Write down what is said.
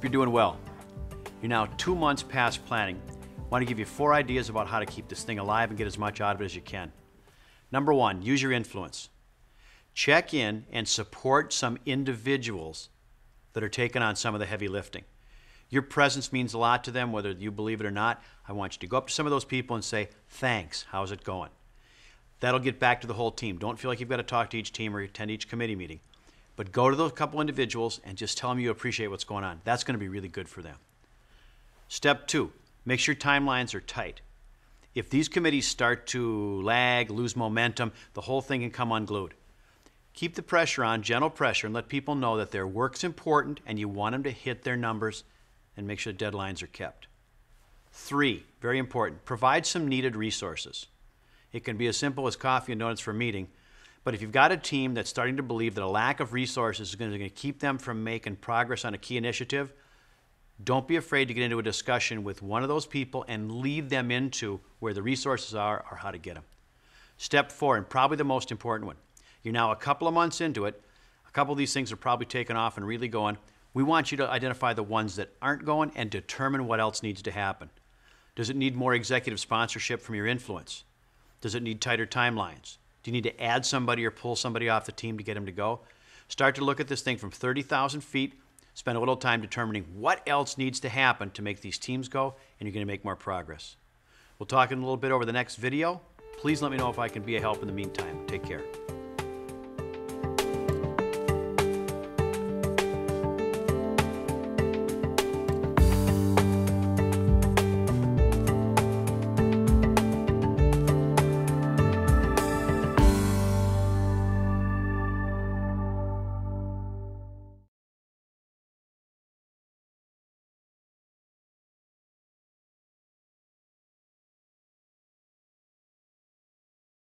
Hope you're doing well. You're now 2 months past planning. I want to give you 4 ideas about how to keep this thing alive and get as much out of it as you can. Number 1, use your influence. Check in and support some individuals that are taking on some of the heavy lifting. Your presence means a lot to them, whether you believe it or not. I want you to go up to some of those people and say, thanks, how's it going? That'll get back to the whole team. Don't feel like you've got to talk to each team or attend each committee meeting. But go to those couple individuals and just tell them you appreciate what's going on. That's going to be really good for them. Step 2, make sure timelines are tight. If these committees start to lag, lose momentum, the whole thing can come unglued. Keep the pressure on, gentle pressure, and let people know that their work's important and you want them to hit their numbers and make sure deadlines are kept. 3, very important, provide some needed resources. It can be as simple as coffee and donuts for a meeting, but if you've got a team that's starting to believe that a lack of resources is going to keep them from making progress on a key initiative, don't be afraid to get into a discussion with one of those people and lead them into where the resources are or how to get them. Step 4, and probably the most important one. You're now a couple of months into it. A couple of these things are probably taken off and really going. We want you to identify the ones that aren't going and determine what else needs to happen. Does it need more executive sponsorship from your influence? Does it need tighter timelines? Do you need to add somebody or pull somebody off the team to get them to go? Start to look at this thing from 30,000 feet. Spend a little time determining what else needs to happen to make these teams go, and you're going to make more progress. We'll talk in a little bit over the next video. Please let me know if I can be a help in the meantime. Take care.